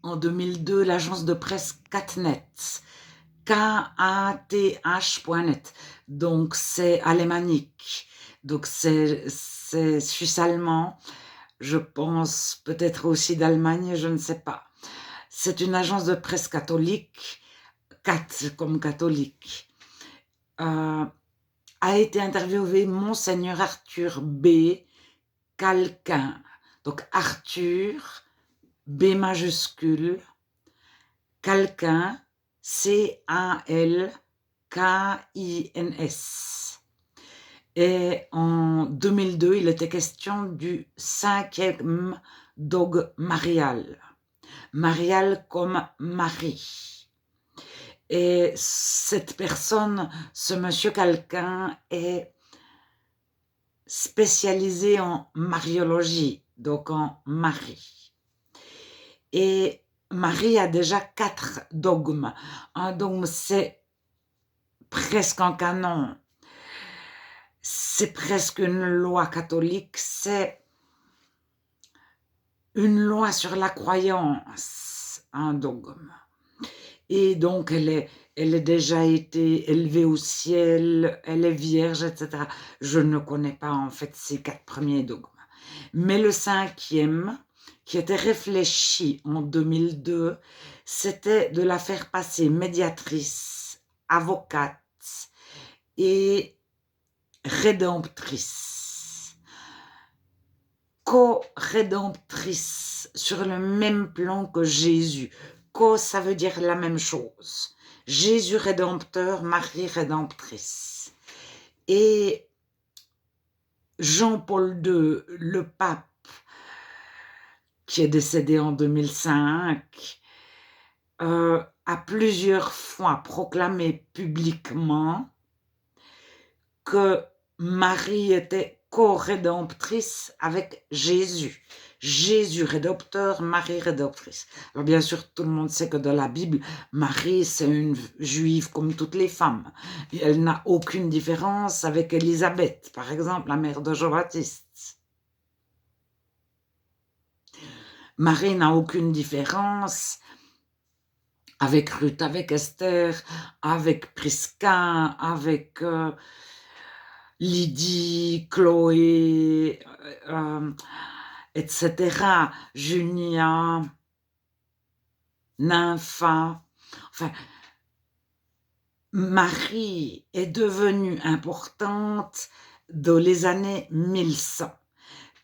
en 2002 l'agence de presse Catnet, Kath.net. Donc c'est alémanique, donc c'est suisse-allemand, je pense peut-être aussi d'Allemagne, je ne sais pas. C'est une agence de presse catholique, Cat comme catholique. A été interviewé Monseigneur Arthur B. Calquin. Donc Arthur, B majuscule, Calquin, C-A-L-K-I-N-S. Et en 2002, il était question du 5e dogme marial. Marial comme Marie. Et cette personne, ce monsieur Calquin, est spécialisé en mariologie, donc en Marie. Et Marie a déjà 4 dogmes. Un dogme, c'est presque un canon. C'est presque une loi catholique. C'est une loi sur la croyance, un dogme. Et donc, elle a déjà été élevée au ciel, elle est vierge, etc. Je ne connais pas en fait ces 4 premiers dogmes. Mais le 5e, qui était réfléchi en 2002, c'était de la faire passer médiatrice, avocate et rédemptrice. Co-rédemptrice sur le même plan que Jésus. Co, ça veut dire la même chose. Jésus rédempteur, Marie rédemptrice. Et Jean-Paul II, le pape, qui est décédé en 2005, a plusieurs fois proclamé publiquement que Marie était co-rédemptrice avec Jésus. Jésus rédempteur, Marie rédemptrice. Alors bien sûr, tout le monde sait que dans la Bible, Marie, c'est une juive comme toutes les femmes. Et elle n'a aucune différence avec Élisabeth, par exemple, la mère de Jean-Baptiste. Marie n'a aucune différence avec Ruth, avec Esther, avec Prisca, avec Lydie, Chloé, etc., Junia, Nympha. Enfin, Marie est devenue importante dans les années 1100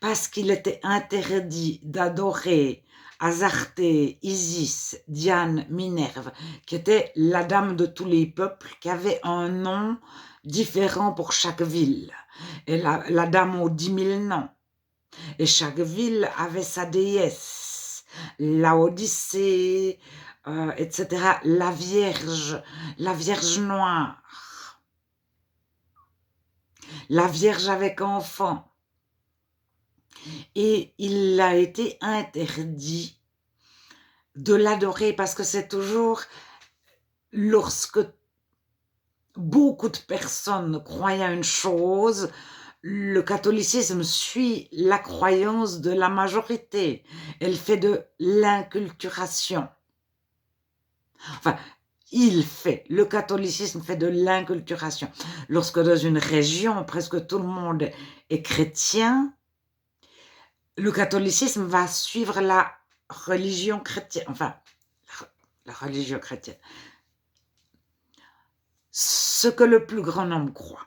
parce qu'il était interdit d'adorer Astarté, Isis, Diane, Minerve, qui était la dame de tous les peuples, qui avait un nom différent pour chaque ville. Et la dame aux 10 000 noms. Et chaque ville avait sa déesse. La Odyssée, etc. La Vierge Noire. La Vierge avec enfant. Et il a été interdit de l'adorer parce que c'est toujours lorsque beaucoup de personnes croient à une chose, le catholicisme suit la croyance de la majorité. Elle fait de l'inculturation. Enfin, le catholicisme fait de l'inculturation. Lorsque dans une région, presque tout le monde est chrétien, le catholicisme va suivre la religion chrétienne, enfin, la religion chrétienne. Ce que le plus grand nombre croit.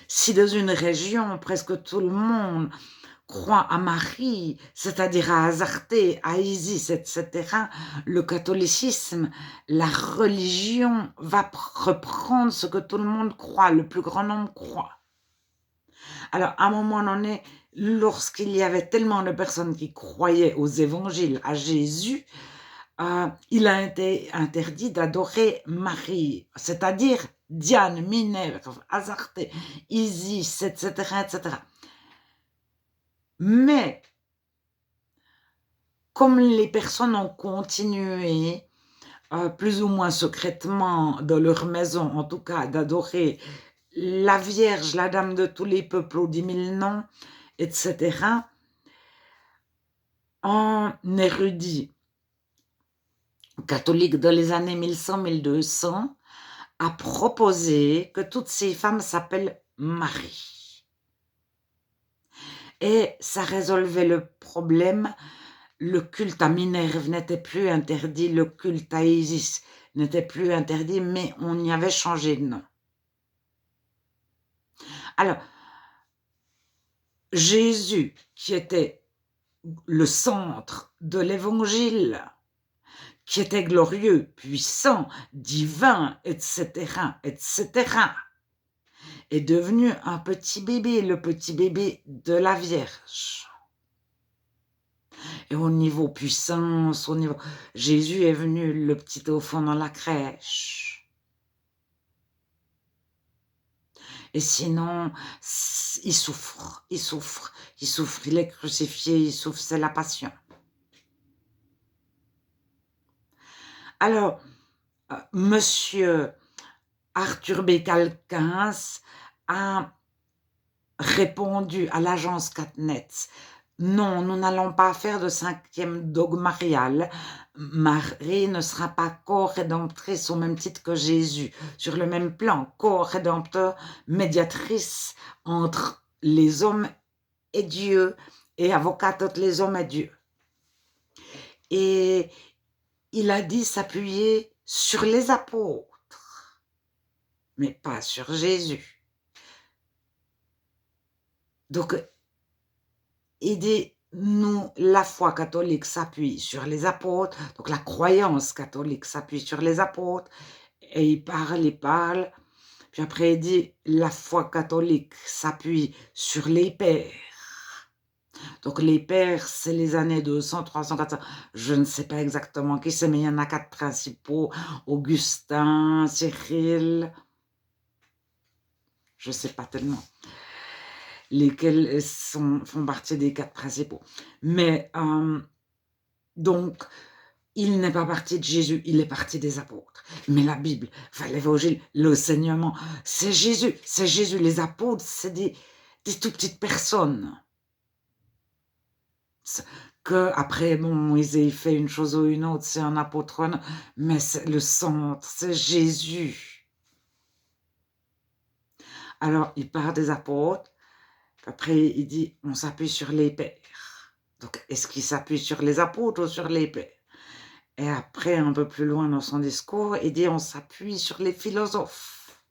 Si dans une région, presque tout le monde croit à Marie, c'est-à-dire à Astarté, à Isis, etc., le catholicisme, la religion va reprendre ce que tout le monde croit, le plus grand nombre croit. Alors, à un moment donné, lorsqu'il y avait tellement de personnes qui croyaient aux évangiles, à Jésus, il a été interdit d'adorer Marie, c'est-à-dire Diane, Minerve, Astarté, Isis, etc., etc. Mais, comme les personnes ont continué, plus ou moins secrètement, dans leur maison, en tout cas, d'adorer la Vierge, la Dame de tous les peuples aux 10 000 noms, etc., un érudit catholique dans les années 1100-1200 a proposé que toutes ces femmes s'appellent Marie. Et ça résolvait le problème. Le culte à Minerve n'était plus interdit, le culte à Isis n'était plus interdit, mais on y avait changé de nom. Alors, Jésus, qui était le centre de l'évangile, qui était glorieux, puissant, divin, etc., est devenu un petit bébé, le petit bébé de la Vierge. Et au niveau puissance, au niveau... Jésus est venu le petit enfant dans la crèche. Et sinon, il souffre, il souffre, il souffre, il est crucifié, il souffre, c'est la passion. Alors, monsieur Arthur B. Calkins a répondu à l'agence Catnet: non, nous n'allons pas faire de 5e dogme marial. Marie ne sera pas co-rédemptrice au même titre que Jésus, sur le même plan, co-rédempteur, médiatrice entre les hommes et Dieu, et avocate entre les hommes et Dieu. Et il a dit s'appuyer sur les apôtres, mais pas sur Jésus. Donc, il dit, nous, la foi catholique s'appuie sur les apôtres, donc la croyance catholique s'appuie sur les apôtres, et il parle, puis après il dit, la foi catholique s'appuie sur les pères. Donc les pères, c'est les années 200, 300, 400, je ne sais pas exactement qui c'est, mais il y en a 4 principaux, Augustin, Cyril, je ne sais pas tellement, lesquels font partie des 4 principaux. Mais donc, il n'est pas parti de Jésus, il est parti des apôtres. Mais la Bible, enfin l'évangile, l'enseignement, c'est Jésus, c'est Jésus. Les apôtres, c'est des tout petites personnes. Que après, bon, ils aient fait une chose ou une autre, c'est un apôtre, mais c'est le centre, c'est Jésus. Alors, il part des apôtres, après il dit, on s'appuie sur les pères. Donc, est-ce qu'il s'appuie sur les apôtres ou sur les pères? Et après, un peu plus loin dans son discours, il dit, on s'appuie sur les philosophes.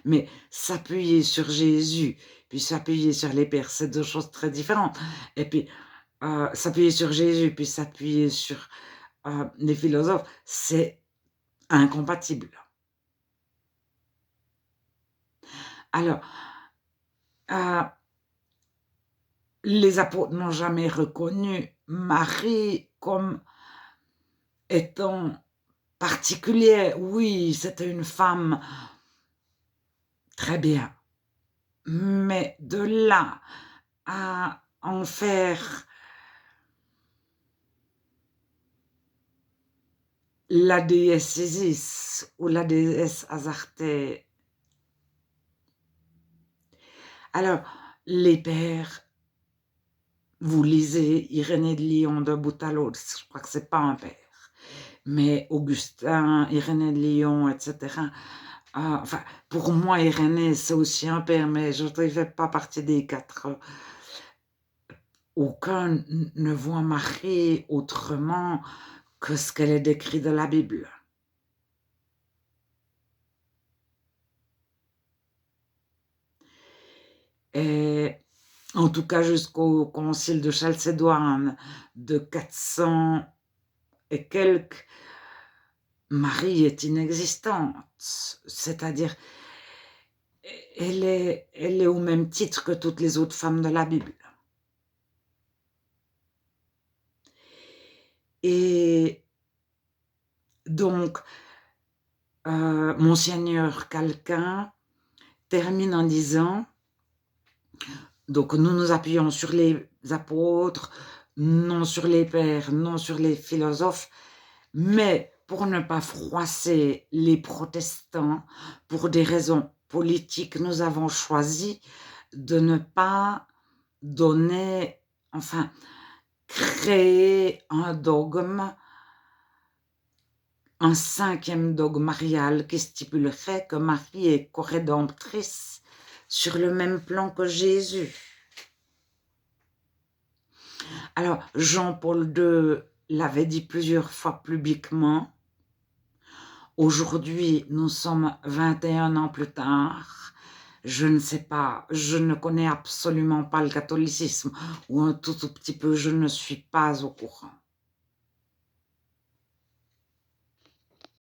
Mais s'appuyer sur Jésus, puis s'appuyer sur les pères, c'est deux choses très différentes. Et puis, s'appuyer sur Jésus, puis s'appuyer sur les philosophes, c'est incompatible. Alors, les apôtres n'ont jamais reconnu Marie comme étant particulière. Oui, c'était une femme très bien, mais de là à en faire la déesse Isis ou la déesse Astarté. Alors, les pères, vous lisez Irénée de Lyon d'un bout à l'autre, je crois que c'est pas un père, mais Augustin, Irénée de Lyon, etc. Enfin, pour moi, Irénée, c'est aussi un père, mais je ne fais pas partie des 4. Aucun ne voit Marie autrement que ce qu'elle est décrite dans la Bible. Et en tout cas, jusqu'au concile de Chalcédoine de 400 et quelques, Marie est inexistante. C'est-à-dire, elle est au même titre que toutes les autres femmes de la Bible. Et donc, Monseigneur Calkin termine en disant, donc nous nous appuyons sur les apôtres, non sur les pères, non sur les philosophes, mais pour ne pas froisser les protestants, pour des raisons politiques, nous avons choisi de ne pas donner, enfin, créer un dogme, un 5e dogme marial qui stipulerait que Marie est corédemptrice sur le même plan que Jésus. Alors, Jean-Paul II l'avait dit plusieurs fois publiquement. Aujourd'hui, nous sommes 21 ans plus tard. Je ne sais pas, je ne connais absolument pas le catholicisme, ou un tout petit peu, je ne suis pas au courant.